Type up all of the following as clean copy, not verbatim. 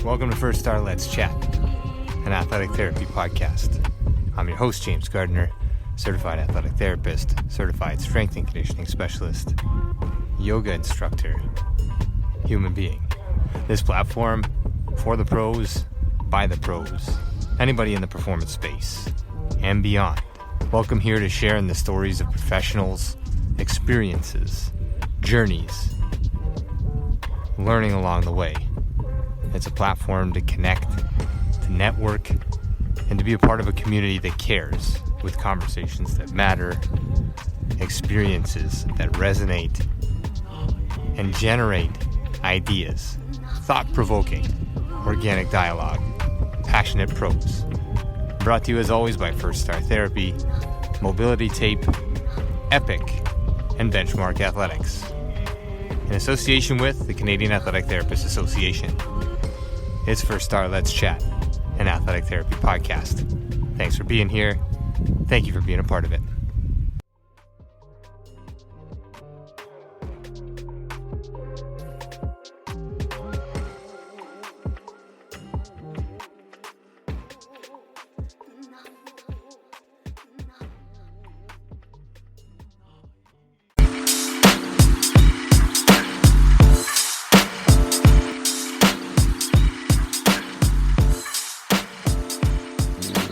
Welcome to First Star Let's Chat, an athletic therapy podcast. I'm your host, James Gardner, certified athletic therapist, certified strength and conditioning specialist, yoga instructor, human being. This platform, for the pros, by the pros, anybody in the performance space, and beyond. Welcome here to share in the stories of professionals, experiences, journeys, learning along the way. It's a platform to connect, to network, and to be a part of a community that cares, with conversations that matter, experiences that resonate, and generate ideas, thought-provoking, organic dialogue, passionate pros. Brought to you as always by First Star Therapy, Mobility Tape, Epic, and Benchmark Athletics. In association with the Canadian Athletic Therapists Association. It's First Star Let's Chat, an athletic therapy podcast. Thanks for being here. Thank you for being a part of it.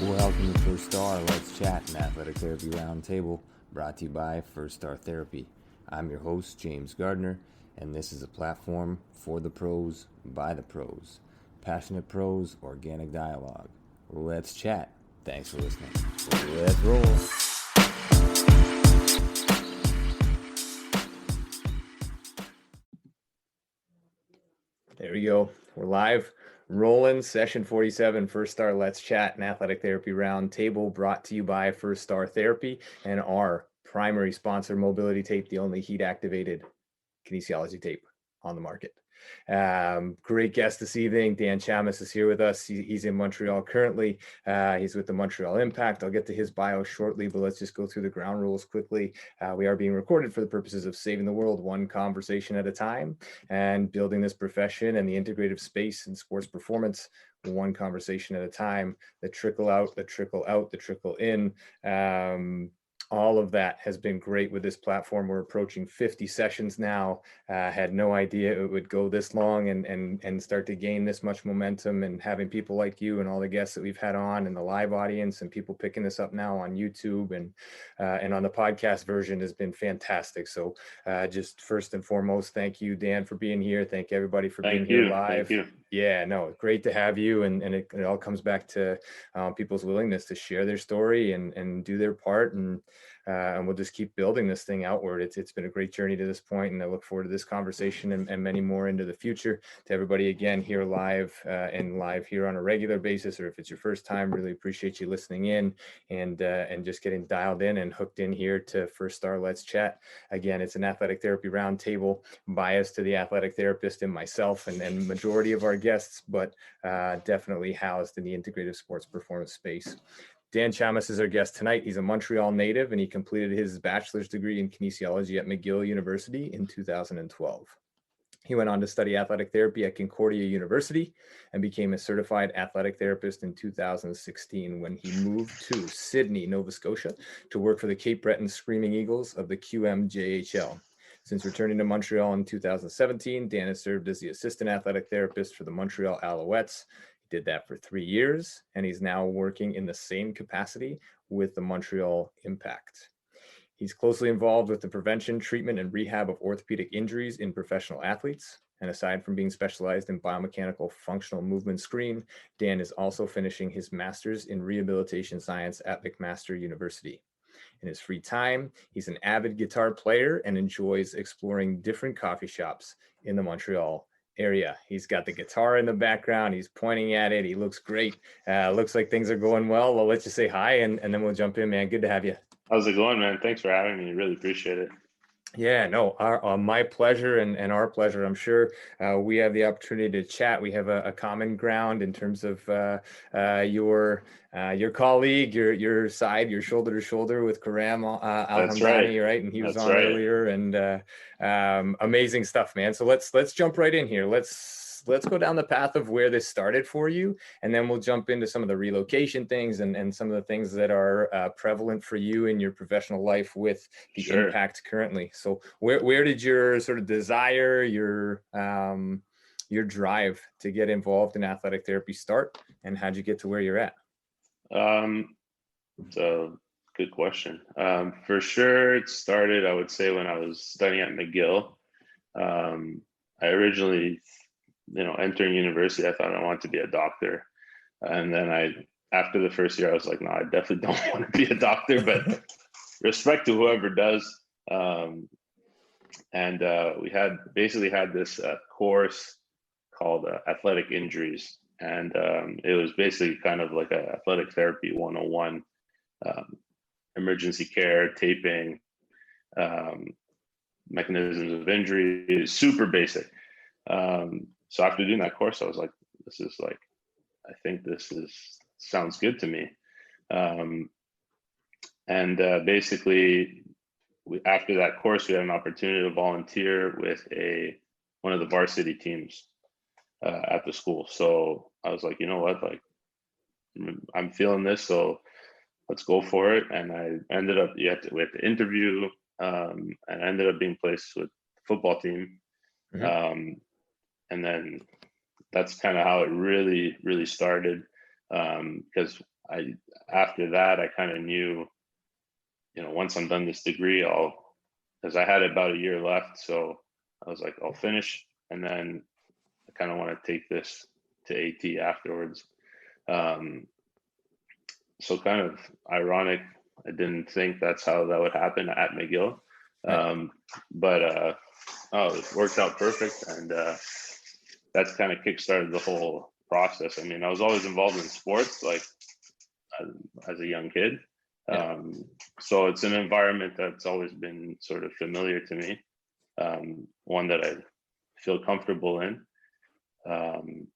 Welcome to First Star Let's Chat, an athletic therapy roundtable brought to you by First Star Therapy. I'm your host, James Gardner, and this is a platform for the pros, by the pros. Passionate pros, organic dialogue. Let's chat. Thanks for listening. Let's roll. There we go. We're live. Rolling, session 47, First Star Let's Chat, an athletic therapy roundtable brought to you by First Star Therapy and our primary sponsor, Mobility Tape, the only heat-activated kinesiology tape on the market. Great guest this evening. Dan Chammas is here with us. He's in Montreal currently. He's with the Montreal Impact. I'll get to his bio shortly, but let's just go through the ground rules quickly. We are being recorded for the purposes of saving the world one conversation at a time and building this profession and the integrative space in sports performance one conversation at a time. The trickle out, the trickle out, the trickle in. All of that has been great with this platform. We're approaching 50 sessions now. Had no idea it would go this long and start to gain this much momentum, and having people like you and all the guests that we've had on and the live audience and people picking this up now on YouTube and on the podcast version has been fantastic. So just first and foremost, thank you, Dan, for being here. Thank everybody for being here live. Thank you. Yeah, no, great to have you. And it all comes back to people's willingness to share their story and do their part. And we'll just keep building this thing outward. It's been a great journey to this point, and I look forward to this conversation and many more into the future. To everybody again here live and live here on a regular basis, or if it's your first time, really appreciate you listening in and just getting dialed in and hooked in here to First Star Let's Chat. Again, it's an athletic therapy roundtable, biased to the athletic therapist and myself and majority of our guests, but definitely housed in the integrative sports performance space. Dan Chammas is our guest tonight. He's a Montreal native, and he completed his bachelor's degree in kinesiology at McGill University in 2012. He went on to study athletic therapy at Concordia University and became a certified athletic therapist in 2016 when he moved to Sydney, Nova Scotia, to work for the Cape Breton Screaming Eagles of the QMJHL. Since returning to Montreal in 2017, Dan has served as the assistant athletic therapist for the Montreal Alouettes. He did that for 3 years, and he's now working in the same capacity with the Montreal Impact. He's closely involved with the prevention, treatment, and rehab of orthopedic injuries in professional athletes. And aside from being specialized in biomechanical functional movement screen, Dan is also finishing his master's in rehabilitation science at McMaster University. In his free time, he's an avid guitar player and enjoys exploring different coffee shops in the Montreal area. He's got the guitar in the background. He's pointing at it. He looks great. Looks like things are going well. I'll let you say hi and then we'll jump in, man. Good to have you. How's it going, man? Thanks for having me. Really appreciate it. Yeah, no, my pleasure and our pleasure. I'm sure we have the opportunity to chat. We have a common ground in terms of your colleague, your side, your shoulder to shoulder with Karam Alhamdani, right? And he was on earlier, and amazing stuff, man. So let's jump right in here. Let's let's go down the path of where this started for you, and then we'll jump into some of the relocation things and some of the things that are prevalent for you in your professional life with the Sure. Impact currently. So where did your sort of desire, your drive to get involved in athletic therapy start, and how'd you get to where you're at? It's a good question. For sure, it started, I would say, when I was studying at McGill. I originally, entering university, I thought I wanted to be a doctor. And then after the first year, I was like, no, I definitely don't want to be a doctor, but respect to whoever does. We had this course called athletic injuries. And it was basically kind of like a athletic therapy 101, emergency care, taping, mechanisms of injury, super basic. So after doing that course, I was like, I think sounds good to me. Basically, after that course, we had an opportunity to volunteer with one of the varsity teams at the school. So I was like, you know what, like, I'm feeling this, so let's go for it. And I ended up, we had to interview, and I ended up being placed with the football team. Mm-hmm. And then that's kind of how it really, really started. Because after that, I kind of knew, once I'm done this degree, because I had about a year left. So I was like, I'll finish, and then I kind of want to take this to AT afterwards. So kind of ironic. I didn't think that's how that would happen at McGill. But it worked out perfect. And that's kind of kickstarted the whole process. I mean, I was always involved in sports, like as a young kid. So it's an environment that's always been sort of familiar to me, one that I feel comfortable in. And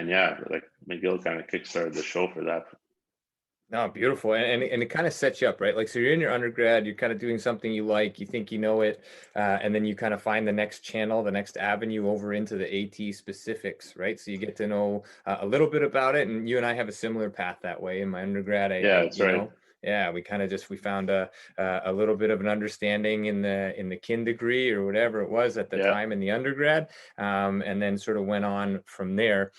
yeah, like McGill kind of kickstarted the show for that. No, beautiful. And it kind of sets you up, right? Like, so you're in your undergrad, you're kind of doing something you like, you think you know it, and then you kind of find the next channel, the next avenue over into the AT specifics, right? So you get to know a little bit about it. And you and I have a similar path that way. In my undergrad, That's right. We found a little bit of an understanding in the kin degree or whatever it was at the time in the undergrad, and then sort of went on from there.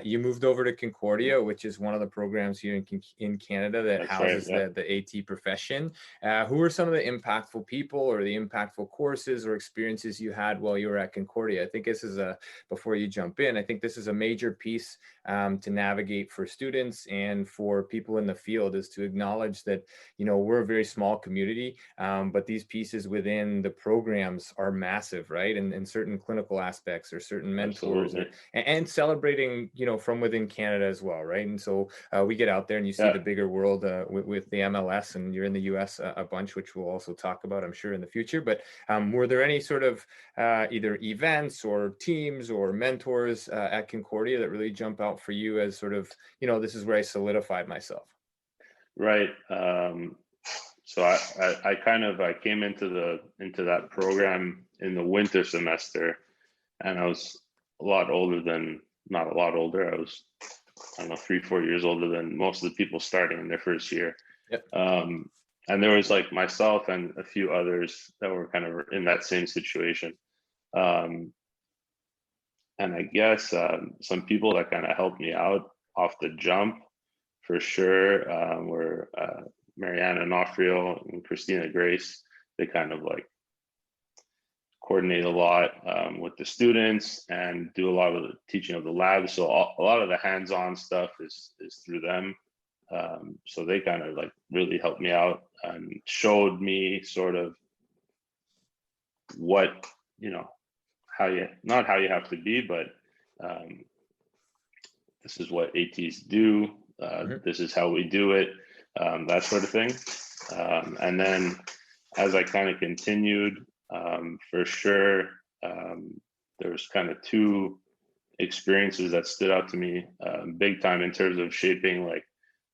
You moved over to Concordia, which is one of the programs here in Canada that houses the AT profession. Who are some of the impactful people or the impactful courses or experiences you had while you were at Concordia? I think this is before you jump in, I think this is a major piece to navigate for students and for people in the field, is to acknowledge that, we're a very small community, but these pieces within the programs are massive, right? And certain clinical aspects or certain mentors and celebrating, from within Canada as well, right? And so we get out there and you see the bigger world with the MLS, and you're in the US a bunch, which we'll also talk about, I'm sure, in the future. But were there any sort of either events or teams or mentors at Concordia that really jump out for you as sort of, this is where I solidified myself? Right. So I came into that program in the winter semester, and I was not a lot older. I was, I don't know, 3-4 years older than most of the people starting in their first year. And there was like myself and a few others that were kind of in that same situation. And I guess some people that kind of helped me out off the jump, for sure, were Mariana Onofrio and Christina Grace. They kind of like coordinate a lot with the students and do a lot of the teaching of the lab. So a lot of the hands-on stuff is through them. So they kind of like really helped me out and showed me sort of what, not how you have to be, but this is what ATs do. This is how we do it, that sort of thing. And then as I kind of continued, for sure, there was kind of two experiences that stood out to me big time in terms of shaping like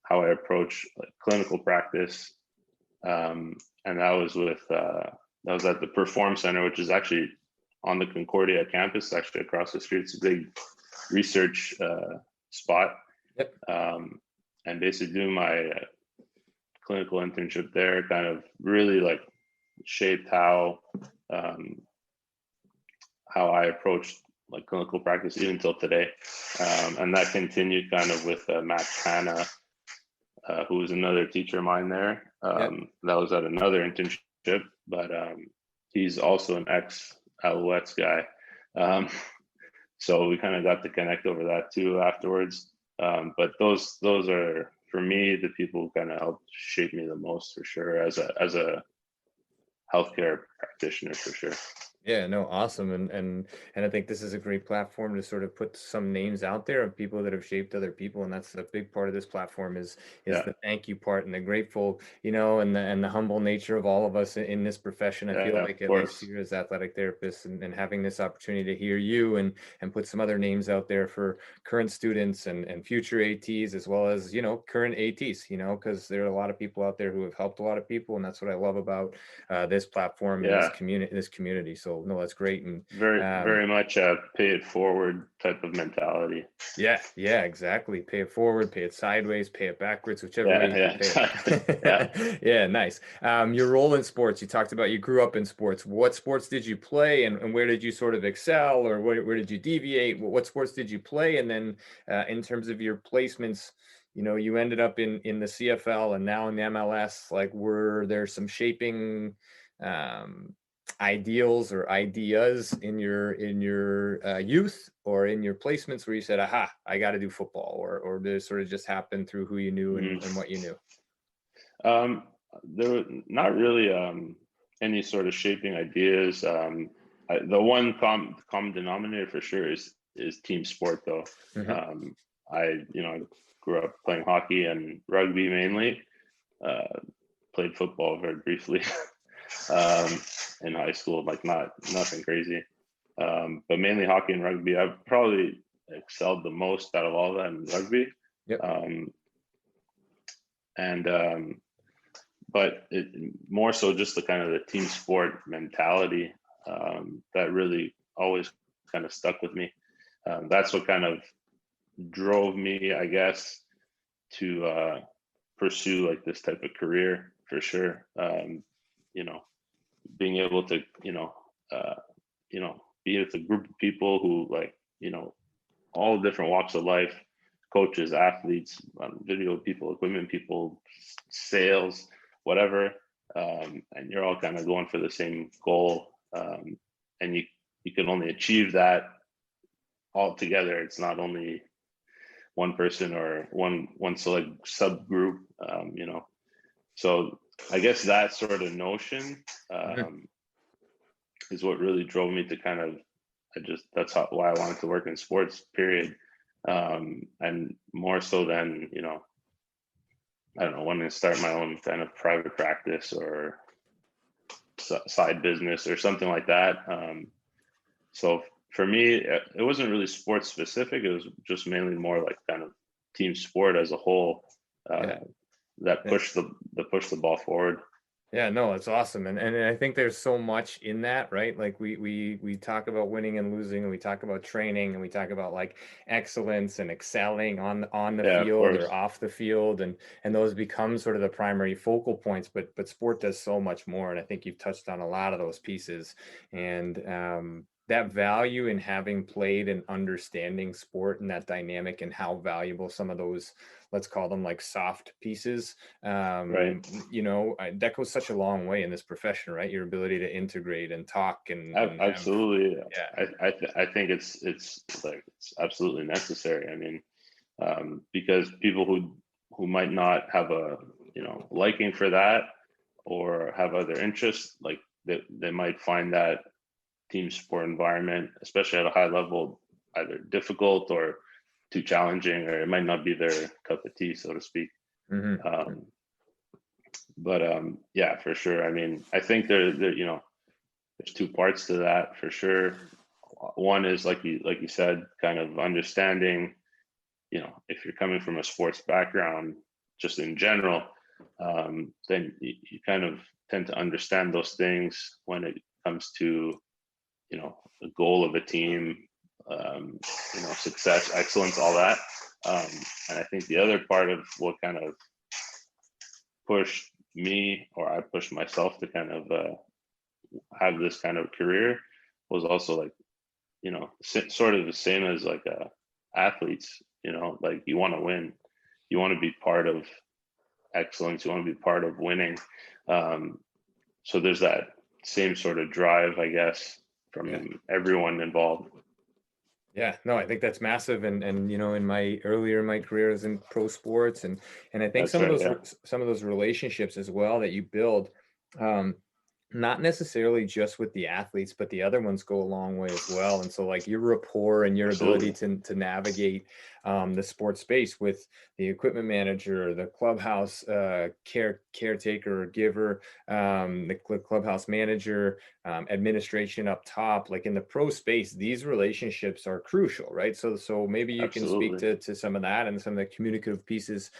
how I approach like clinical practice. And that was at the Perform Center, which is actually on the Concordia campus, actually across the street. It's a big research spot. Yep. And basically doing my clinical internship there kind of really like shaped how I approached like clinical practice even till today. And that continued kind of with Matt Hanna, who was another teacher of mine there. That was at another internship, but he's also an ex-Alouettes guy. So we kind of got to connect over that too afterwards. But those are, for me, the people who kind of helped shape me the most, for sure, as a healthcare practitioner, for sure. Yeah, no, awesome. And I think this is a great platform to sort of put some names out there of people that have shaped other people. And that's a big part of this platform is the thank you part and the grateful, and the humble nature of all of us in this profession. I feel like at least here as athletic therapists and having this opportunity to hear you and put some other names out there for current students and future ATs, as well as, current ATs, because there are a lot of people out there who have helped a lot of people. And that's what I love about this platform and this community. So no, that's great. And very much a pay it forward type of mentality. Yeah, exactly. Pay it forward, pay it sideways, pay it backwards, whichever way you pay exactly. it. Yeah, nice. Your role in sports, you talked about you grew up in sports. What sports did you play and where did you sort of excel, or where did you deviate? What sports did you play? And then in terms of your placements, you ended up in the CFL and now in the MLS. Like, were there some shaping ideals or ideas in your youth or in your placements where you said, aha, I got to do football, or did it sort of just happen through who you knew and what you knew? There were not really any sort of shaping ideas. The one common denominator for sure is team sport, though. I grew up playing hockey and rugby mainly. Played football very briefly in high school, like nothing crazy, but mainly hockey and rugby. I probably excelled the most out of all that in rugby. But it more so just the kind of the team sport mentality that really always kind of stuck with me. That's what kind of drove me, I guess, to pursue like this type of career, for sure. Being able to be with a group of people who, like, all different walks of life, coaches, athletes, video people, equipment people, sales, whatever, and you're all kind of going for the same goal, and you can only achieve that all together. It's not only one person or one select subgroup, so I guess that sort of notion is what really drove me to kind of, why I wanted to work in sports, period. And more so than, I don't know, wanting to start my own kind of private practice or side business or something like that. So for me, it wasn't really sports specific. It was just mainly more like kind of team sport as a whole. That push the ball forward. Yeah, no, it's awesome. And I think there's so much in that, right? Like we talk about winning and losing, and we talk about training, and we talk about like excellence and excelling on the field or off the field, and those become sort of the primary focal points, but sport does so much more. And I think you've touched on a lot of those pieces. And that value in having played and understanding sport and that dynamic and how valuable some of those, let's call them like soft pieces, that goes such a long way in this profession, right? Your ability to integrate and talk and absolutely. I think it's absolutely necessary. I mean, because people who might not have a liking for that or have other interests, like they might find that team sport environment, especially at a high level, either difficult or too challenging, or it might not be their cup of tea, so to speak. Yeah, for sure. I mean, I think there's two parts to that, for sure. One is like you said, kind of understanding, if you're coming from a sports background, just in general, then you kind of tend to understand those things when it comes to the goal of a team, success, excellence, all that. And I think the other part of what kind of pushed me, or I pushed myself to kind of have this kind of career, was also like, sort of the same as like athletes, like you want to win, you want to be part of excellence, you want to be part of winning. So there's that same sort of drive, I guess, from everyone involved. Yeah, no, I think that's massive. And in my career as in pro sports, and I think That's right, some of those relationships as well that you build, not necessarily just with the athletes, but the other ones go a long way as well. And so like your rapport and your Absolutely. ability to navigate the sports space with the equipment manager, the clubhouse caretaker or giver, the clubhouse manager, administration up top, like in the pro space, these relationships are crucial, right? So maybe you can speak to some of that and some of the communicative pieces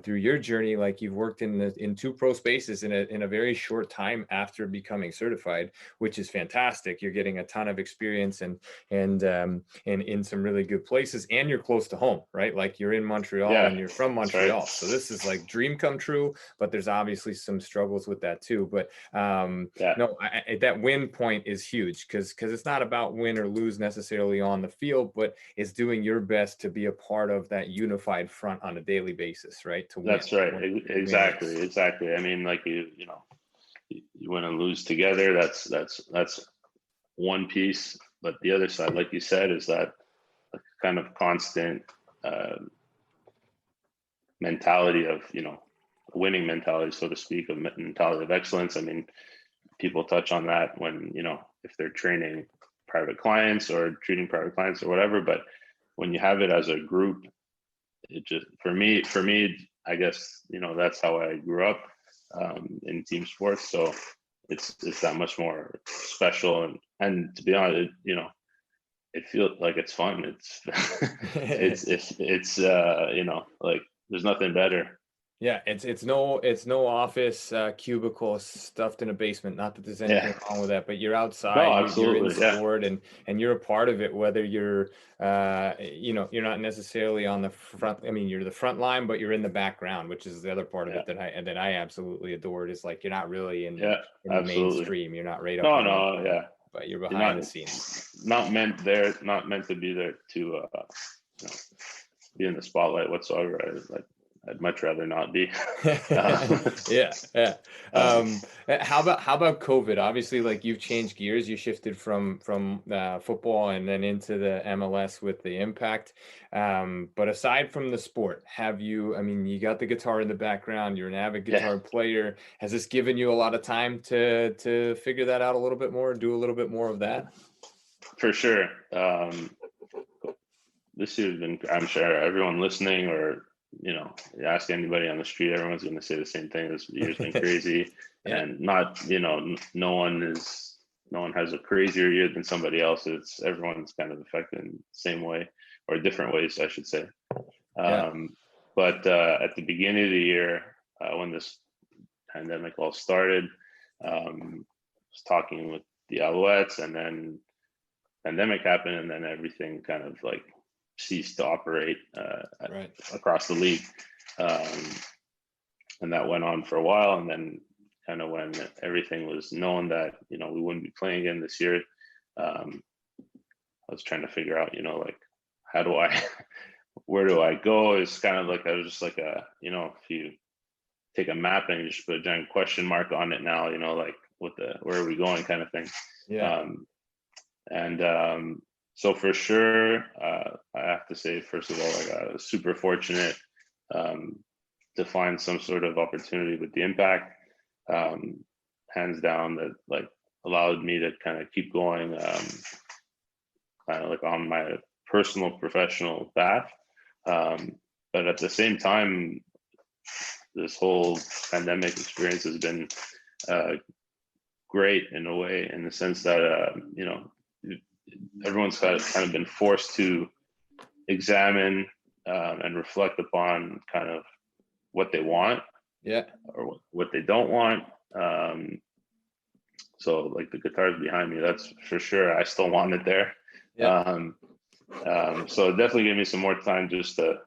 through your journey. Like you've worked in two pro spaces in a very short time after becoming certified, which is fantastic. You're getting a ton of experience and in some really good places, and you're close to home, right? Like you're in Montreal and you're from Montreal. Right. So this is like dream come true, but there's obviously some struggles with that too. But that win point is huge because it's not about win or lose necessarily on the field, but it's doing your best to be a part of that unified front on a daily basis, right? To win. That's right. Exactly. I mean, like you win and lose together. That's one piece, but the other side, like you said, is that kind of constant mentality of winning mentality, so to speak, of mentality of excellence. I mean, people touch on that when if they're training private clients or treating private clients or whatever, but when you have it as a group, it just for me I guess that's how I grew up in team sports, so it's that much more special, and to be honest, it feels like it's fun. It's like there's nothing better. Yeah, it's no office cubicle stuffed in a basement. Not that there's anything wrong with that, but you're outside, you're in sport, and you're a part of it. Whether you're you're not necessarily on the front. I mean, you're the front line, but you're in the background, which is the other part of it that I absolutely adored. Is like you're not really in the mainstream. You're not right up. But you're behind the scenes. Not meant to be there to be in the spotlight whatsoever. I'd much rather not be. Yeah. How about COVID? Obviously, like you've changed gears. You shifted from football and then into the MLS with the Impact. But aside from the sport, have you? I mean, you got the guitar in the background. You're an avid guitar player. Has this given you a lot of time to figure that out a little bit more, do a little bit more of that? For sure. This year's been. I'm sure everyone listening or you ask anybody on the street, everyone's going to say the same thing. This year's been crazy. And not, no one has a crazier year than somebody else. Everyone's kind of affected in the same way or different ways, I should say. But at the beginning of the year, when this pandemic all started, I was talking with the Alouettes, and then pandemic happened, and then everything kind of like ceased to operate across the league, and that went on for a while. And then kind of when everything was known that we wouldn't be playing again this year, I was trying to figure out like where do I go? It's kind of like I was just like if you take a map and you just put a giant question mark on it now, like where are we going kind of thing. So for sure, I have to say, first of all, I was super fortunate to find some sort of opportunity with the Impact, hands down, that like allowed me to kind of keep going, kind of like on my personal professional path. But at the same time, this whole pandemic experience has been great in a way, in the sense that everyone's kind of been forced to examine and reflect upon kind of what they want, or what they don't want. So like the guitar's behind me, that's for sure. I still want it there. Yeah. So it definitely gave me some more time just to,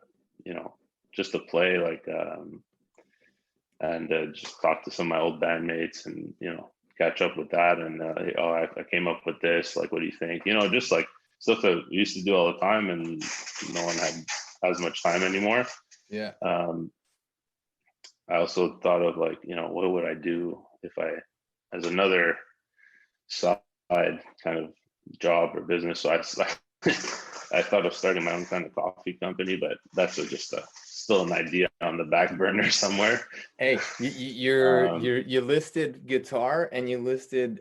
just to play, like, and just talk to some of my old bandmates and, catch up with that. And, I came up with this, like, what do you think? Just like stuff that we used to do all the time and no one had as much time anymore. Yeah. I also thought of like, what would I do if I, as another side kind of job or business. So I thought of starting my own kind of coffee company, but that's still an idea on the back burner somewhere. Hey, you listed guitar and you listed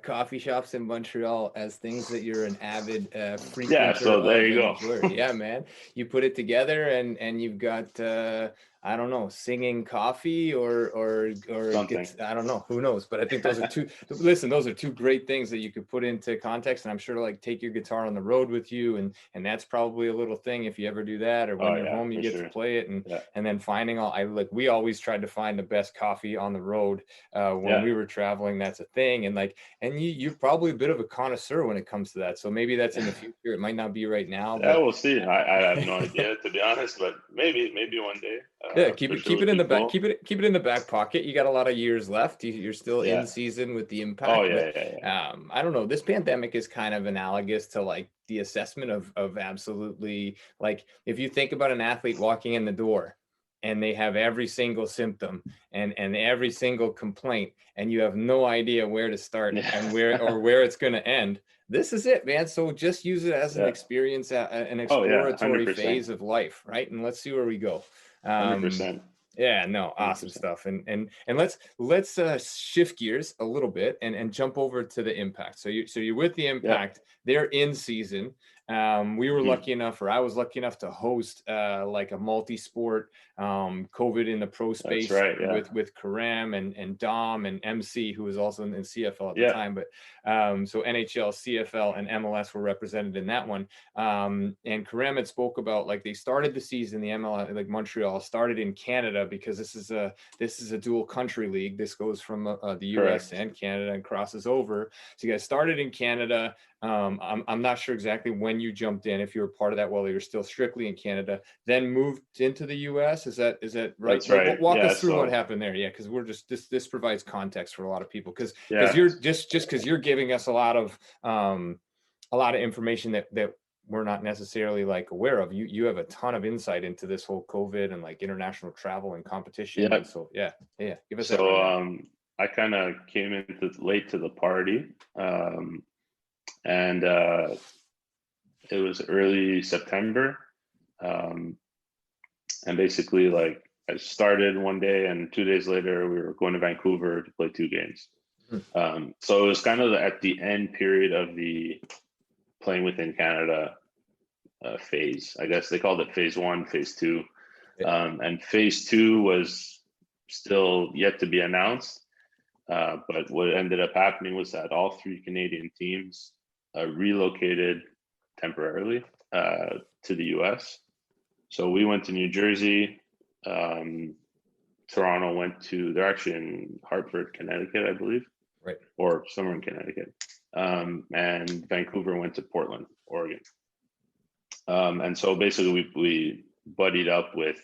coffee shops in Montreal as things that you're an avid frequenter so there of you and go. enjoyer. Yeah, man. You put it together and you've got I don't know, singing coffee or Something. I don't know, who knows? But I think those are those are two great things that you could put into context. And I'm sure to like take your guitar on the road with you, and that's probably a little thing if you ever do that, or when you're home you get to play it, and then finding we always tried to find the best coffee on the road when we were traveling. That's a thing. And you're probably a bit of a connoisseur when it comes to that. So maybe that's in the future. It might not be right now. Yeah, but we'll see. I have no idea, to be honest, but maybe one day. Yeah, keep it in the back. Keep it in the back pocket. You got a lot of years left. You're still in season with the Impact. Oh yeah. I don't know. This pandemic is kind of analogous to like the assessment of absolutely, like, if you think about an athlete walking in the door and they have every single symptom and every single complaint, and you have no idea where to start and where it's going to end. This is it, man. So just use it as an experience, an exploratory phase of life, right? And let's see where we go. 100%. Yeah, no, awesome 100%. stuff. And let's shift gears a little bit and jump over to the Impact. So you're with the Impact. They're in season. We were lucky enough, or I was lucky enough to host like a multi-sport COVID in the pro space. That's right, with Karam and Dom and MC, who was also in CFL at the time. But so NHL, CFL, and MLS were represented in that one. And Karam had spoke about, like, they started the season, the MLS, like Montreal started in Canada, because this is a dual country league. This goes from the US and Canada and crosses over. So you guys started in Canada. I'm not sure exactly when you jumped in, if you were part of that while you were still strictly in Canada, then moved into the US. Is that right? That's right. Walk us through what happened there. Yeah, because we're just this provides context for a lot of people, because you're because you're giving us a lot of information that we're not necessarily like aware of. You have a ton of insight into this whole COVID and like international travel and competition. And so give us that. So I kind of came in late to the party. And it was early September. And basically, like, I started one day and 2 days later we were going to Vancouver to play 2 games. So it was kind of at the end period of the playing within Canada phase. I guess they called it phase 1, phase 2. And phase 2 was still yet to be announced. But what ended up happening was that all 3 Canadian teams relocated temporarily to the US. So we went to New Jersey. Toronto went to, they're actually in Hartford, Connecticut, I believe. Right. Or somewhere in Connecticut. And Vancouver went to Portland, Oregon. And so basically we buddied up with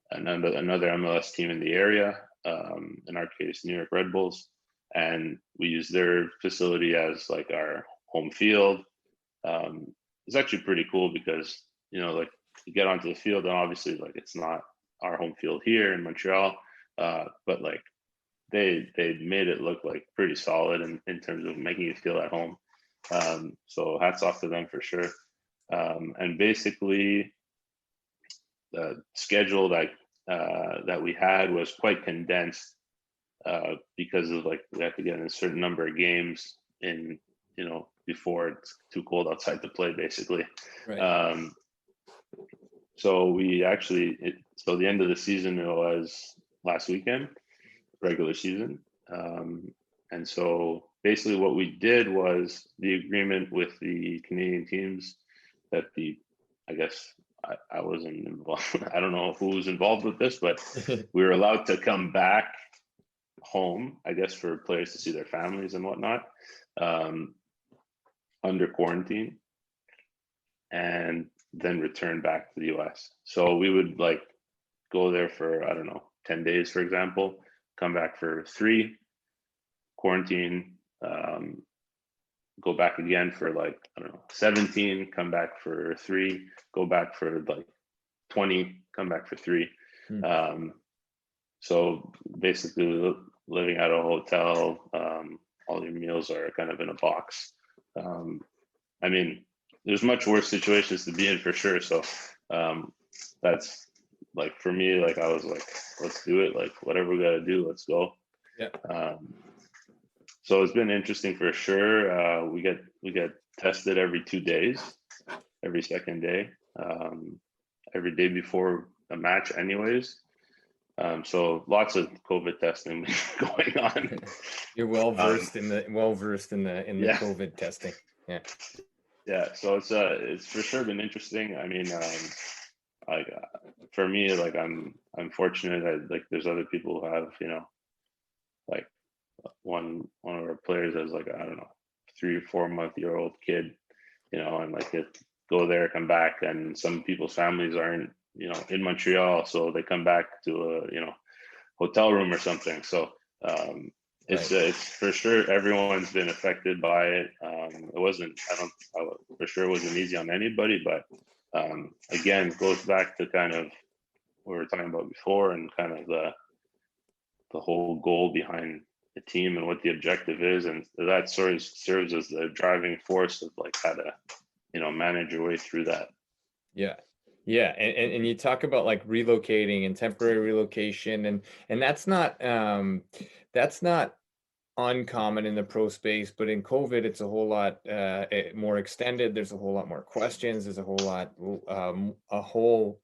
another MLS team in the area, in our case, New York Red Bulls. And we used their facility as like our home field. It's actually pretty cool because, like, you get onto the field and obviously, like, it's not our home field here in Montreal, but like they made it look like pretty solid in terms of making you feel at home. So hats off to them for sure. And basically the schedule that we had was quite condensed because of, like, we had to get in a certain number of games in, before it's too cold outside to play, basically. Right. So we actually, so the end of the season was last weekend, regular season. And so basically what we did was the agreement with the Canadian teams that I guess I wasn't involved. I don't know who was involved with this, but we were allowed to come back home, I guess, for players to see their families and whatnot, under quarantine, and then return back to the US. So we would like go there for, I don't know, 10 days, for example, come back for 3, quarantine, go back again for like, I don't know, 17, come back for 3, go back for like 20, come back for 3. So basically living at a hotel, all your meals are kind of in a box. I mean, there's much worse situations to be in for sure. So that's like, for me, like I was like, let's do it. Like whatever we got to do, let's go. Yeah. So it's been interesting for sure. We get tested every 2 days, every second day, every day before a match anyways. So lots of COVID testing going on. You're well versed in the Yeah. COVID testing. Yeah. Yeah. So it's for sure been interesting. I mean, like for me, like I'm fortunate that like there's other people who have, you know, like one of our players has like, I don't know, 3 or 4 month-old kid, you know, and like it go there, come back, and some people's families aren't, you know, in Montreal, so they come back to a, you know, hotel room or something. So it's for sure everyone's been affected by it. It wasn't, for sure it wasn't easy on anybody, but again, goes back to kind of what we were talking about before, and kind of the whole goal behind the team and what the objective is, and that sort of serves as the driving force of like how to, you know, manage your way through that. Yeah, and you talk about like relocating and temporary relocation, and that's not uncommon in the pro space, but in COVID it's a whole lot more extended. There's a whole lot more questions. There's a whole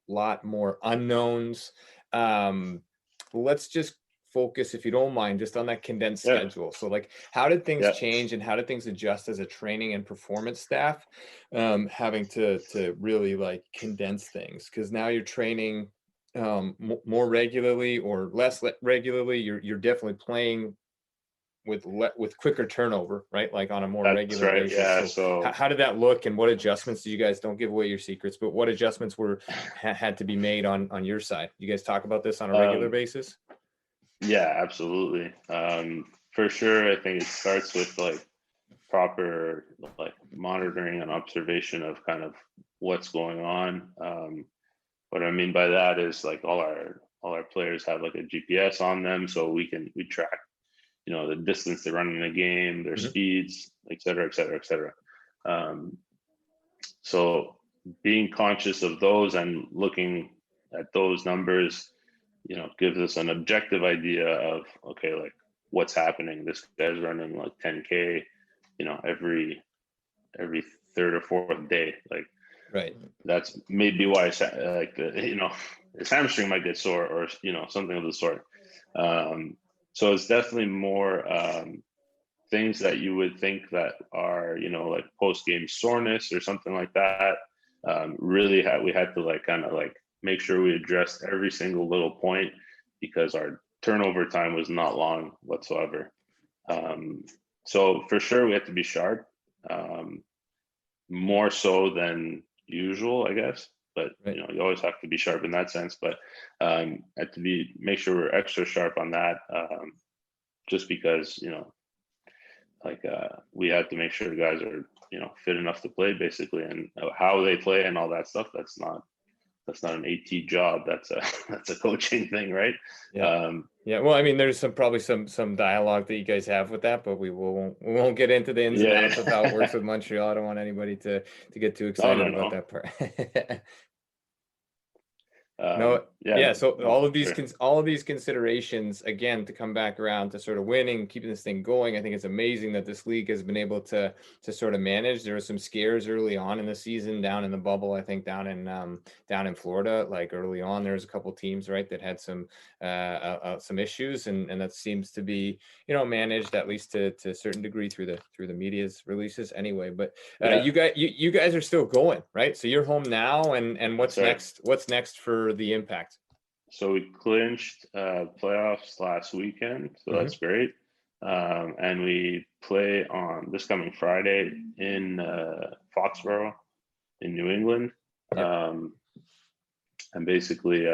lot more unknowns. Let's just focus, if you don't mind, just on that condensed schedule. So like, how did things change, and how did things adjust as a training and performance staff, having to really like condense things? Because now you're training more regularly or less regularly. You're definitely playing with quicker turnover, right? Like on a more regular basis. Yeah. So how did that look, and what adjustments do you guys, don't give away your secrets, but what adjustments had to be made on your side? You guys talk about this on a regular basis? Yeah, absolutely. For sure. I think it starts with like proper like monitoring and observation of kind of what's going on. What I mean by that is like all our players have like a GPS on them, so we track, you know, the distance they run in a game, their speeds, et cetera, et cetera, et cetera. So being conscious of those and looking at those numbers, you know, gives us an objective idea of, okay, like what's happening. This guy's running like 10K, you know, every 3rd or 4th day. Like, right. That's maybe why like you know, his hamstring might get sore, or you know, something of the sort. So it's definitely more things that you would think that are, you know, like post-game soreness or something like that. Really we had to like kind of like make sure we addressed every single little point, because our turnover time was not long whatsoever. So for sure we had to be sharp, more so than usual, I guess. But you know, you always have to be sharp in that sense. But had to make sure we're extra sharp on that, just because, you know, like we had to make sure the guys are, you know, fit enough to play basically, and how they play and all that stuff. That's not an AT job. That's a coaching thing, right? Yeah. Well, I mean, there's probably some dialogue that you guys have with that, but we won't get into the ins and outs of how it works with Montreal. I don't want anybody to get too excited about that part. So all of these considerations, again, to come back around to sort of winning, keeping this thing going. I think it's amazing that this league has been able to sort of manage. There were some scares early on in the season, down in the bubble, I think down in Florida, like early on, there was a couple teams, right, that had some issues, and that seems to be, you know, managed at least to a certain degree through the media's releases anyway. But you guys are still going, right? So you're home now, and what's next for the Impact? So we clinched playoffs last weekend, so that's great. And we play on this coming Friday in Foxborough in New England. And basically,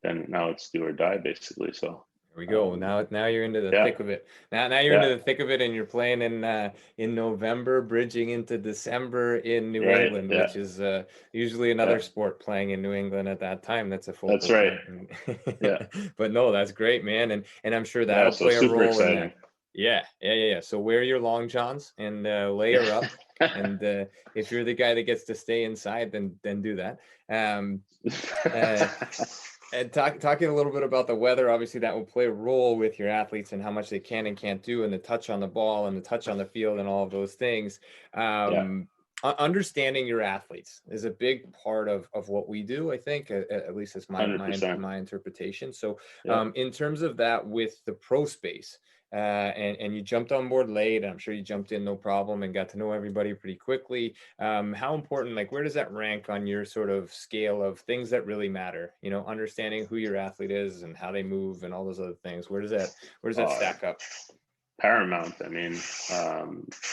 then now it's do or die, basically. So there we go. Now you're into the thick of it. Now you're into the thick of it, and you're playing in November, bridging into December in New England, which is usually another sport playing in New England at that time. That's a focal That's right. But no, that's great, man, and I'm sure that'll play a super role exciting. in that. Yeah. So wear your long johns and layer up. And if you're the guy that gets to stay inside, then do that. And talking a little bit about the weather, obviously that will play a role with your athletes and how much they can and can't do, and the touch on the ball and the touch on the field and all of those things. Understanding your athletes is a big part of what we do, I think, at least it's my interpretation. So in terms of that with the pro space, and you jumped on board late, I'm sure you jumped in no problem and got to know everybody pretty quickly. How important, like, where does that rank on your sort of scale of things that really matter? You know, understanding who your athlete is and how they move and all those other things. Where does that stack up? Paramount. I mean,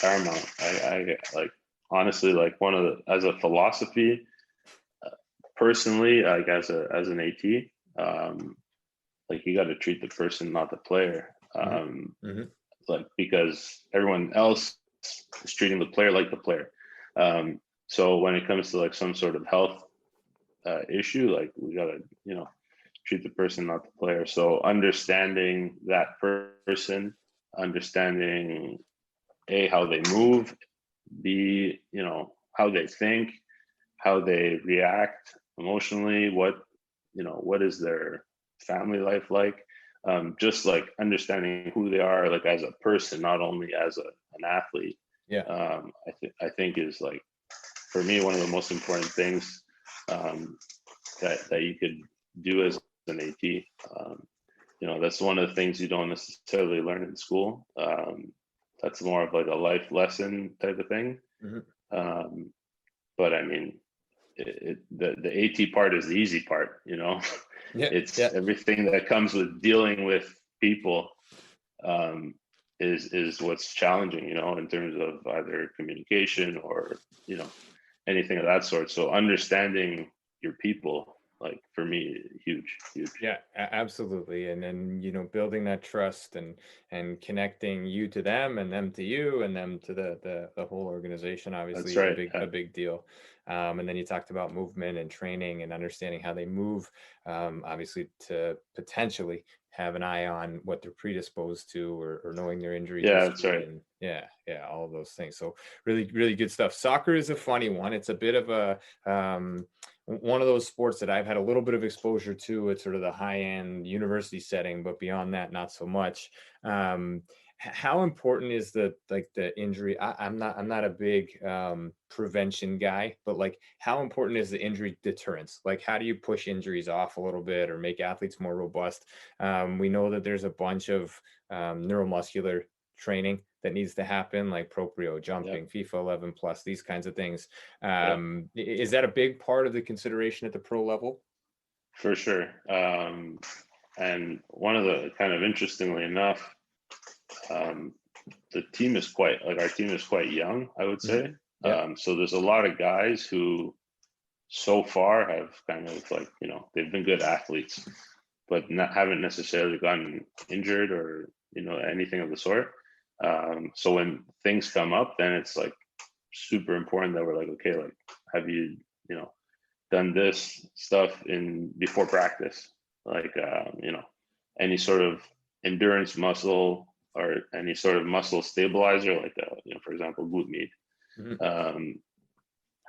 paramount. I like, honestly, like, one of the, as a philosophy, personally, like as an AT, like, you got to treat the person, not the player. Like, because everyone else is treating the player like the player. So when it comes to like some sort of health issue, like, we gotta, treat the person, not the player. So understanding that person, understanding how they move, how they think, how they react emotionally, what is their family life like, just like understanding who they are, like, as a person, not only as an athlete. I think is, like, for me, one of the most important things that you could do as an AT. That's one of the things you don't necessarily learn in school. That's more of like a life lesson type of thing. But I mean, the AT part is the easy part, it's everything that comes with dealing with people is what's challenging, in terms of either communication or, anything of that sort. So understanding your people, like, for me, huge. Yeah, absolutely. And then, building that trust and connecting you to them and them to you and them to the whole organization, obviously. That's right. A big deal. And then you talked about movement and training and understanding how they move, obviously, to potentially have an eye on what they're predisposed to or knowing their injury history. That's right. And all of those things. So really, really good stuff. Soccer is a funny one. It's a bit of a one of those sports that I've had a little bit of exposure to. It's sort of the high-end university setting, but beyond that, not so much. How important is the injury? I'm not a big prevention guy, but like, how important is the injury deterrence? Like, how do you push injuries off a little bit or make athletes more robust? We know that there's a bunch of neuromuscular training that needs to happen, like proprio, jumping, FIFA 11 plus, these kinds of things. Is that a big part of the consideration at the pro level? For sure. And one of the, kind of interestingly enough, our team is quite young, I would say. So there's a lot of guys who so far have kind of like, they've been good athletes, but haven't necessarily gotten injured or, anything of the sort. So when things come up, then it's like super important that we're like, okay, like, have you, done this stuff before practice? Like, any sort of endurance muscle or any sort of muscle stabilizer, like, for example, glute med.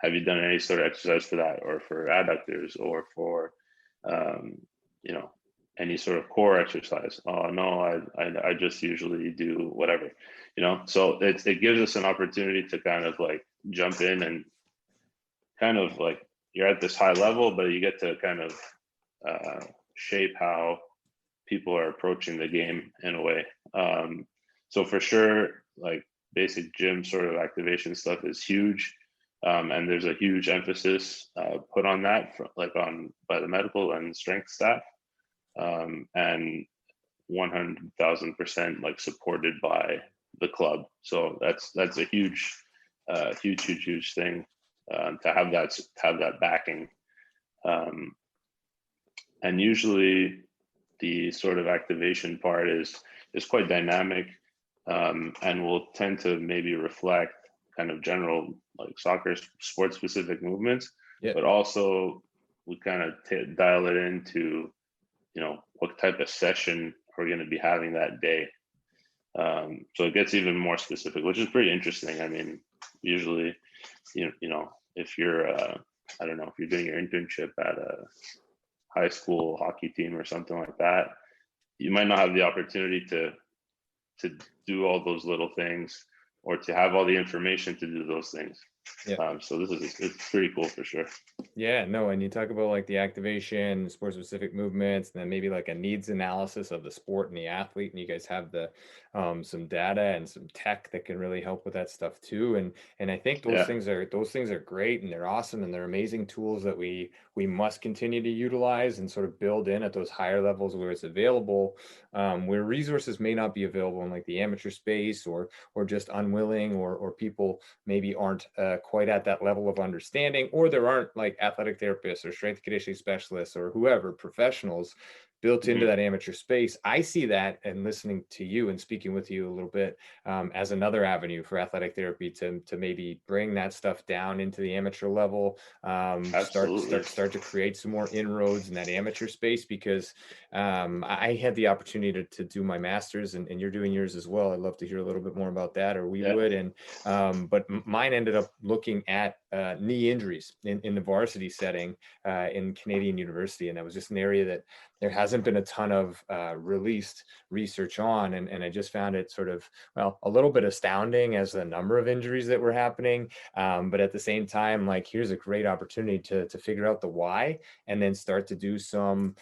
Have you done any sort of exercise for that, or for adductors, or for, any sort of core exercise? Oh no, I just usually do whatever, So it gives us an opportunity to kind of like jump in and kind of like, you're at this high level, but you get to kind of shape how people are approaching the game in a way. So for sure, like, basic gym sort of activation stuff is huge. And there's a huge emphasis put on that by the medical and strength staff, and 100,000% like supported by the club. So that's a huge thing, to have that backing. And usually the sort of activation part is quite dynamic, and will tend to maybe reflect kind of general like soccer sport specific movements, but also we kind of dial it into, what type of session we're going to be having that day. So it gets even more specific, which is pretty interesting. I mean, usually, if you're, I don't know, if you're doing your internship at a high school hockey team or something like that, you might not have the opportunity to do all those little things, or to have all the information to do those things. So it's pretty cool for sure. Yeah, no, and you talk about like the activation, sport specific movements, and then maybe like a needs analysis of the sport and the athlete, and you guys have the some data and some tech that can really help with that stuff too. And I think those things are great, and they're awesome, and they're amazing tools that we must continue to utilize and sort of build in at those higher levels where it's available, where resources may not be available in like the amateur space, or just unwilling, or people maybe aren't quite at that level of understanding, or there aren't like athletic therapists or strength and conditioning specialists or whoever professionals built into that amateur space. I see that, and listening to you and speaking with you a little bit, as another avenue for athletic therapy to maybe bring that stuff down into the amateur level, start to create some more inroads in that amateur space, because I had the opportunity to do my master's, and you're doing yours as well. I'd love to hear a little bit more about that, or we would. And but mine ended up looking at knee injuries in the varsity setting in Canadian University, and that was just an area that there hasn't been a ton of released research on, and I just found it sort of, well, a little bit astounding as the number of injuries that were happening, but at the same time, like, here's a great opportunity to figure out the why, and then start to do some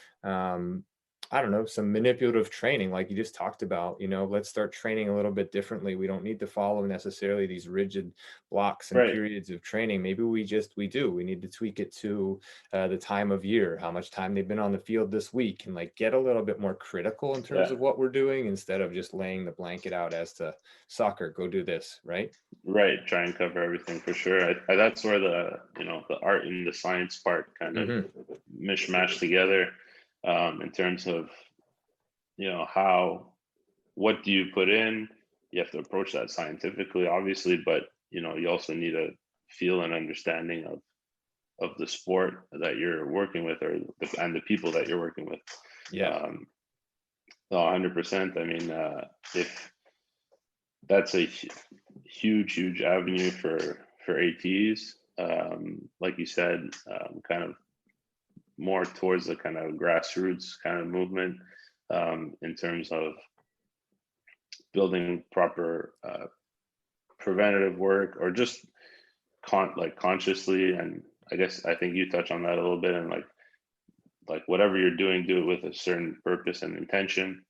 I don't know, some manipulative training, like you just talked about. Let's start training a little bit differently. We don't need to follow necessarily these rigid blocks and periods of training. Maybe we need to tweak it to the time of year, how much time they've been on the field this week, and like get a little bit more critical in terms of what we're doing, instead of just laying the blanket out as to soccer, go do this, right? Right. Try and cover everything for sure. That's where the art and the science part kind of mishmash together, in terms of, what do you put in? You have to approach that scientifically, obviously, but, you also need a feel and understanding of the sport that you're working with, and the people that you're working with. 100%. I mean, if that's a huge avenue for ATs, like you said, kind of more towards the kind of grassroots kind of movement, in terms of building proper preventative work, or just consciously. And I think you touch on that a little bit, and like whatever you're doing, do it with a certain purpose and intention.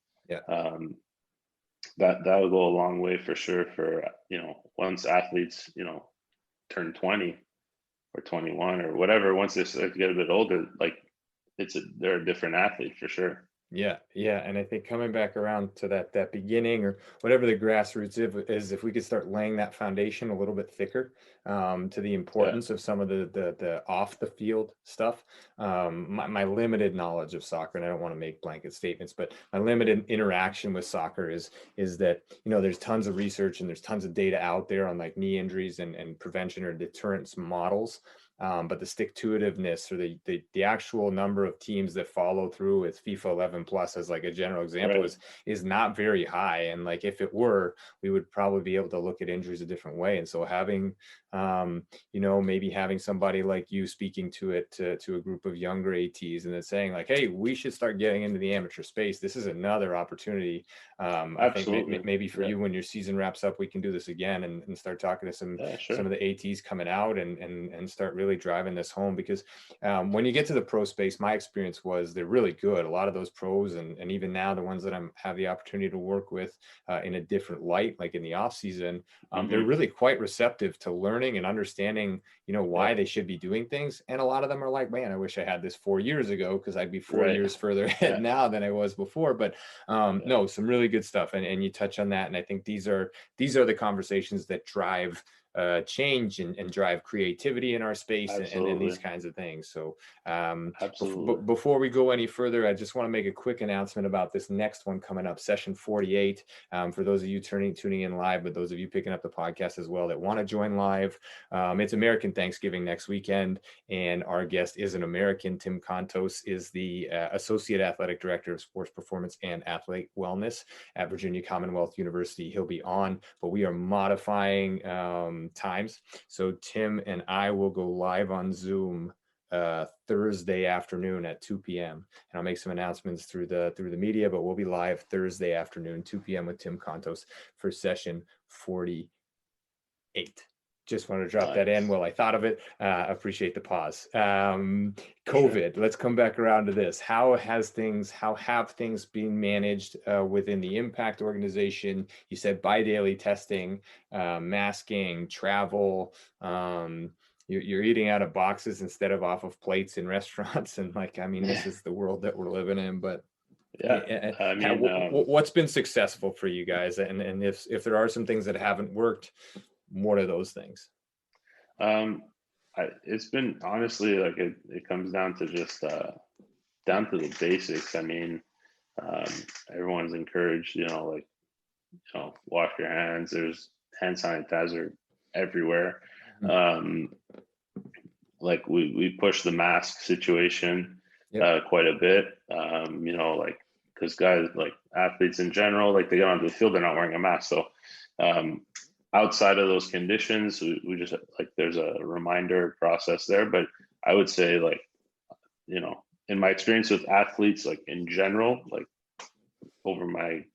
That will go a long way for sure, for once athletes turn 20 or 21 or whatever, once they start to get a bit older, like they're a different athlete for sure. Yeah. And I think coming back around to that beginning, or whatever the grassroots is, if we could start laying that foundation a little bit thicker, to the importance of some of the off the field stuff. My limited knowledge of soccer, and I don't want to make blanket statements, but my limited interaction with soccer is that, there's tons of research and there's tons of data out there on like knee injuries and prevention or deterrence models. But the stick-to-itiveness, or the actual number of teams that follow through with FIFA 11 plus as like a general example is not very high. And like, if it were, we would probably be able to look at injuries a different way. And so having, maybe having somebody like you speaking to it to a group of younger ATs, and then saying like, hey, we should start getting into the amateur space. This is another opportunity. I think maybe for you, when your season wraps up, we can do this again and start talking to some of the ATs coming out, and start really really driving this home, because when you get to the pro space, my experience was they're really good. A lot of those pros, and even now the ones that have the opportunity to work with in a different light, like in the off season, they're really quite receptive to learning and understanding, why they should be doing things. And a lot of them are like, man, I wish I had this 4 years ago, because I'd be 4 years further ahead now than I was before. But no, some really good stuff. And you touch on that. And I think these are the conversations that drive change and drive creativity in our space, and these kinds of things. So before we go any further, I just want to make a quick announcement about this next one coming up, session 48. For those of you tuning in live, but those of you picking up the podcast as well that want to join live, it's American Thanksgiving next weekend, and our guest is an American. Tim Contos is the Associate Athletic Director of Sports Performance and Athlete Wellness at Virginia Commonwealth University. He'll be on, but we are modifying times. So Tim and I will go live on Zoom Thursday afternoon at 2 p.m. And I'll make some announcements through the media, but we'll be live Thursday afternoon, 2 p.m. with Tim Contos for session 48. Just wanted to drop that in while I thought of it. Appreciate the pause. COVID, let's come back around to this. How have things been managed within the Impact organization? You said bi-daily testing, masking, travel, you're eating out of boxes instead of off of plates in restaurants. And this is the world that we're living in, but what's been successful for you guys? And if there are some things that haven't worked, what are those things? It's been honestly it comes down to just down to the basics. Everyone's encouraged, wash your hands. There's hand sanitizer everywhere. We push the mask situation quite a bit. Because guys, athletes in general, they get onto the field, they're not wearing a mask. So outside of those conditions, we just there's a reminder process there. But I would say in my experience with athletes, in general, over my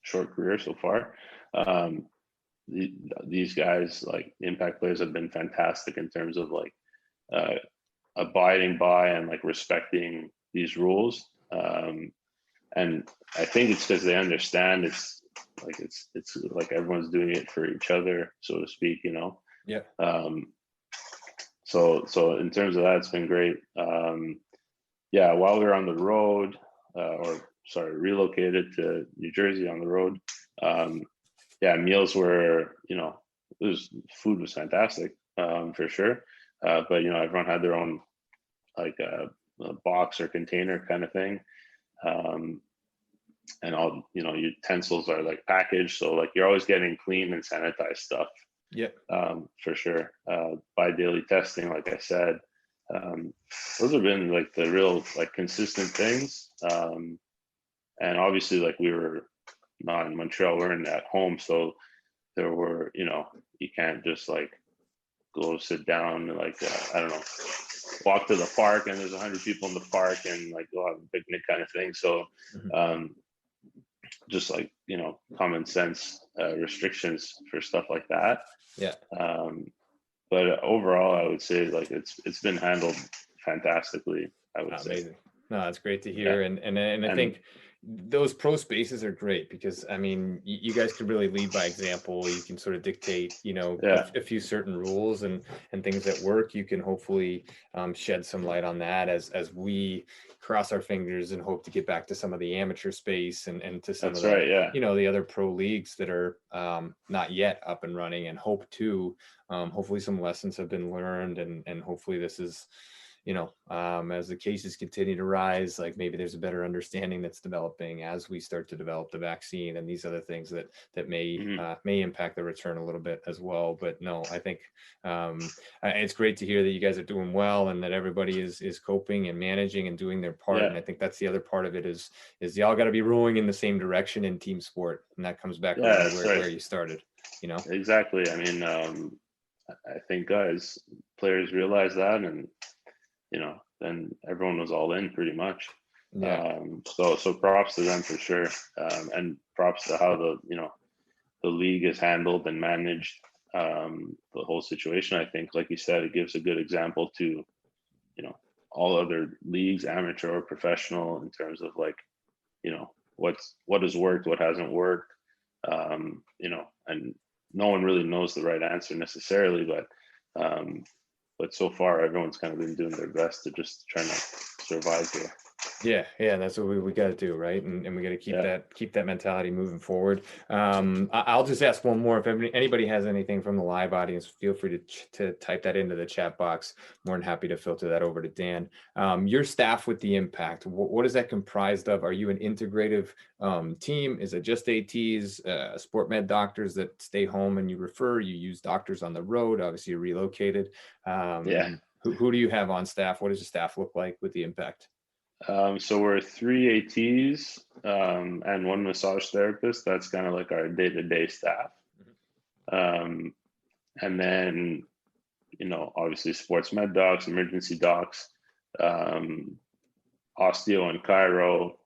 short career so far, these guys, Impact players, have been fantastic in terms of abiding by and respecting these rules. And I think it's because they understand it's everyone's doing it for each other, so to speak, Yeah. So in terms of that, it's been great. While we were on the road, relocated to New Jersey on the road, meals were, food was fantastic, for sure. But everyone had their own a box or container kind of thing. And all, utensils are packaged. So you're always getting clean and sanitized stuff. Yeah. For sure. By daily testing, like I said, those have been the real consistent things. And obviously we were not in Montreal, we're at home. So there were, you can't just go sit down and I don't know, walk to the park and there's 100 people in the park and go have a picnic kind of thing. So just common sense restrictions for stuff like that. Yeah. But overall, I would say it's been handled fantastically, I would say. Amazing. No, that's great to hear. Yeah. And I think those pro spaces are great because you guys can really lead by example. You can sort of dictate, a few certain rules and things that work. You can hopefully shed some light on that as we cross our fingers and hope to get back to some of the amateur space and to some the other pro leagues that are not yet up and running, and hope to hopefully some lessons have been learned, and hopefully this is as the cases continue to rise, maybe there's a better understanding that's developing as we start to develop the vaccine and these other things that may impact the return a little bit as well. But no, I think it's great to hear that you guys are doing well and that everybody is coping and managing and doing their part. And I think that's the other part of it is y'all got to be rowing in the same direction in team sport, and that comes back around where you started. Exactly. I think players realize that, and then everyone was all in pretty much. Yeah. So props to them for sure. And props to how the league is handled and managed. the whole situation. I think, like you said, it gives a good example to, all other leagues, amateur or professional, in terms of like, what has worked, what hasn't worked, and no one really knows the right answer necessarily, but so far everyone's kind of been doing their best to just trying to survive here. Yeah, that's what we got to do, right? And we got to Yeah. keep that mentality moving forward. I'll just ask one more. If anybody has anything from the live audience, feel free to type that into the chat box. More than happy to filter that over to Dan. Your staff with the Impact, what is that comprised of? Are you an integrative team? Is it just ATs, sport med doctors that stay home and you refer? You use doctors on the road. Obviously, you're relocated. Yeah. Who do you have on staff? What does the staff look like with the Impact? So we're 3 ATs and 1 massage therapist. That's kind of like our day-to-day staff. And then, obviously sports med docs, emergency docs, osteo and chiro,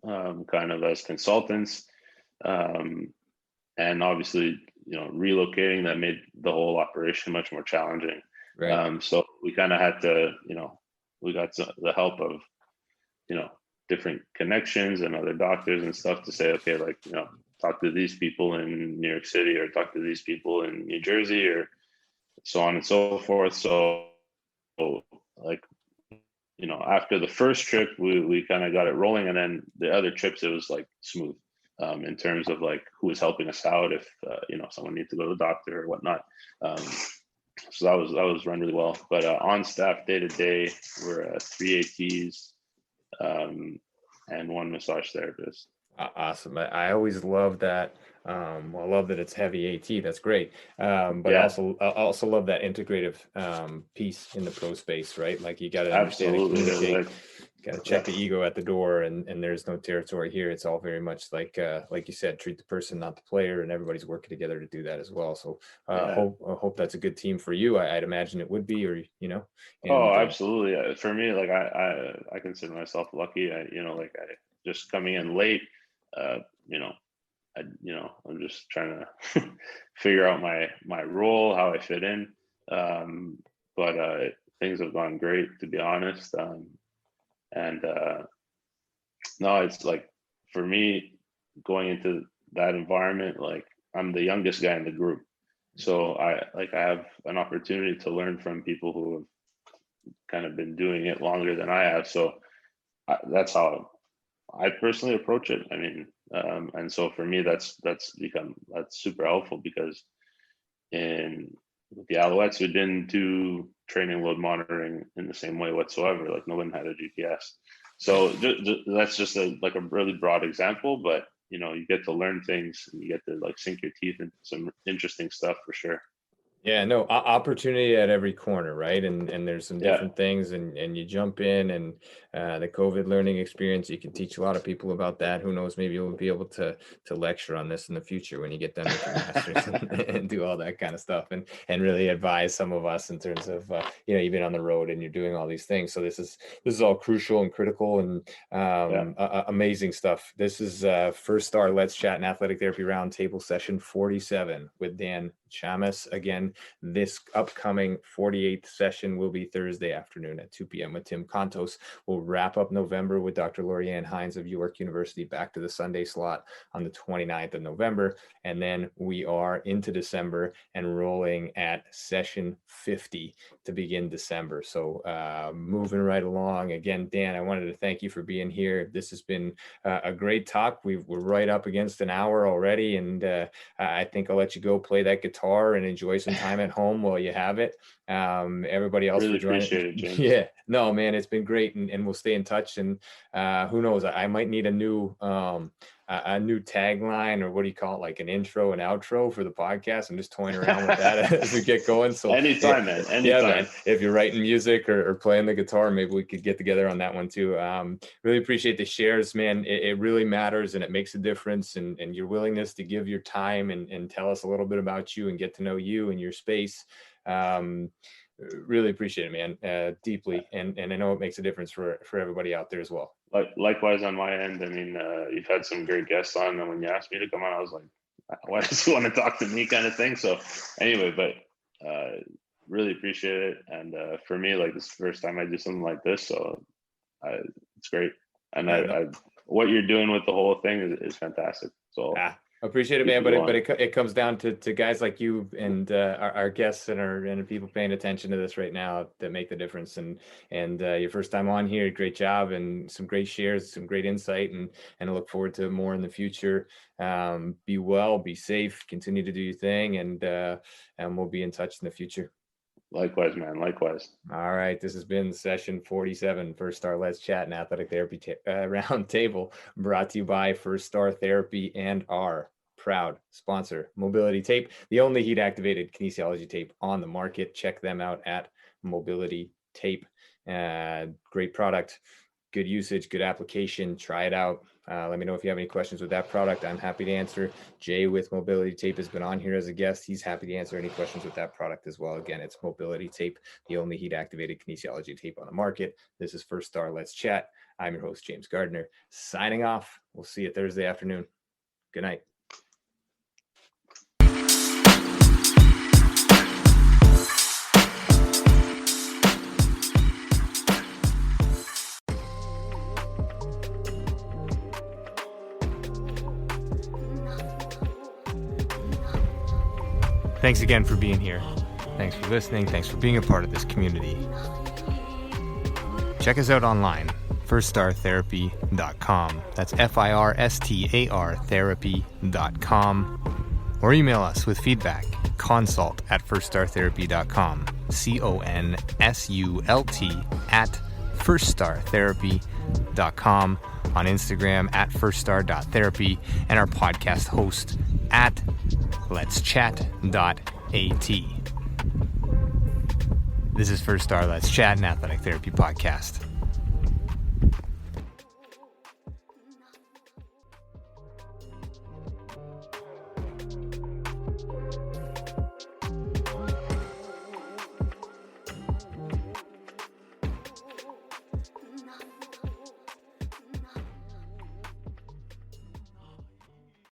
kind of as consultants. And obviously, relocating, that made the whole operation much more challenging. Right. So we kind of had to, we got the help of, different connections and other doctors and stuff to say, okay, like, talk to these people in New York City, or talk to these people in New Jersey, or so on and so forth. So like, after the first trip, we kind of got it rolling, and then the other trips, it was like smooth in terms of like who was helping us out if, someone needed to go to the doctor or whatnot. So that was run really well. But on staff day to day, we're 3 ATs, and 1 massage therapist. Awesome. I always love that. I love that it's heavy AT. That's great. But Yeah. I also love that integrative piece in the pro space, right? Like you got to understand and Absolutely. communicate. Like, Got to check the ego at the door, and there's no territory here. It's all very much like you said, treat the person, not the player, and everybody's working together to do that as well. So I hope that's a good team for you. I'd imagine it would be, or Oh, and absolutely. For me, like I consider myself lucky. I just coming in late, I'm just trying to figure out my role, how I fit in. But things have gone great, to be honest. And no, it's like, for me, going into that environment, like I'm the youngest guy in the group, so I have an opportunity to learn from people who have kind of been doing it longer than I have. So that's how I personally approach it. I mean, and so for me, that's super helpful, because with the Alouettes, we didn't do training load monitoring in the same way whatsoever. Like, no one had a GPS. So that's just a really broad example, but you get to learn things, and you get to like sink your teeth into some interesting stuff for sure. Yeah, no, opportunity at every corner, right? And there's some Yeah. different things, and you jump in, and the COVID learning experience, you can teach a lot of people about that. Who knows, maybe you'll be able to lecture on this in the future when you get done with your masters and do all that kind of stuff, and really advise some of us in terms of you've been on the road and you're doing all these things. So this is all crucial and critical, and amazing stuff. This is First Star Let's Chat and Athletic Therapy Roundtable session 47 with Dan Chammas. Again, this upcoming 48th session will be Thursday afternoon at 2 p.m. with Tim Contos. We'll wrap up November with Dr. Lorianne Hines of York University, back to the Sunday slot on the 29th of November. And then we are into December and rolling at session 50 to begin December. So moving right along. Again, Dan, I wanted to thank you for being here. This has been a great talk. We're right up against an hour already, and I think I'll let you go play that guitar and enjoy some time at home while you have it. Everybody else Really for joining. appreciate it, James. Yeah, no, man, it's been great, and we'll stay in touch. And who knows, I might need a new tagline, or what do you call it, like an intro and outro for the podcast. I'm just toying around with that as we get going. So anytime, man. Anytime. Yeah, man. If you're writing music or playing the guitar, maybe we could get together on that one too. Really appreciate the shares, man. It really matters, and it makes a difference. And your willingness to give your time and tell us a little bit about you and get to know you and your space. Really appreciate it, man, deeply. And I know it makes a difference for everybody out there as well. Likewise on my end. I mean, you've had some great guests on, and when you asked me to come on, I was like, why does he want to talk to me kind of thing. So anyway, but really appreciate it. And for me, like, this is the first time I do something like this, so it's great. And I what you're doing with the whole thing is fantastic. So appreciate it, man. But it comes down to guys like you and our guests and the people paying attention to this right now that make the difference. And your first time on here, great job, and some great shares, some great insight, and I look forward to more in the future. Be well, be safe, continue to do your thing, and we'll be in touch in the future. Likewise, man. Likewise. All right. This has been session 47, First Star Let's Chat and Athletic Therapy Round Table, brought to you by First Star Therapy and our proud sponsor, Mobility Tape, the only heat-activated kinesiology tape on the market. Check them out at Mobility Tape. Great product, good usage, good application. Try it out. Let me know if you have any questions with that product. I'm happy to answer. Jay with Mobility Tape has been on here as a guest. He's happy to answer any questions with that product as well. Again, it's Mobility Tape, the only heat-activated kinesiology tape on the market. This is First Star Let's Chat. I'm your host, James Gardner, signing off. We'll see you Thursday afternoon. Good night. Thanks again for being here. Thanks for listening. Thanks for being a part of this community. Check us out online, firststartherapy.com. That's FIRSTAR therapy.com. Or email us with feedback, consult@firststartherapy.com. CONSULT@firststartherapy.com. On Instagram @firststar.therapy, and our podcast host @letschat.at. This is First Star Let's Chat, an athletic therapy podcast.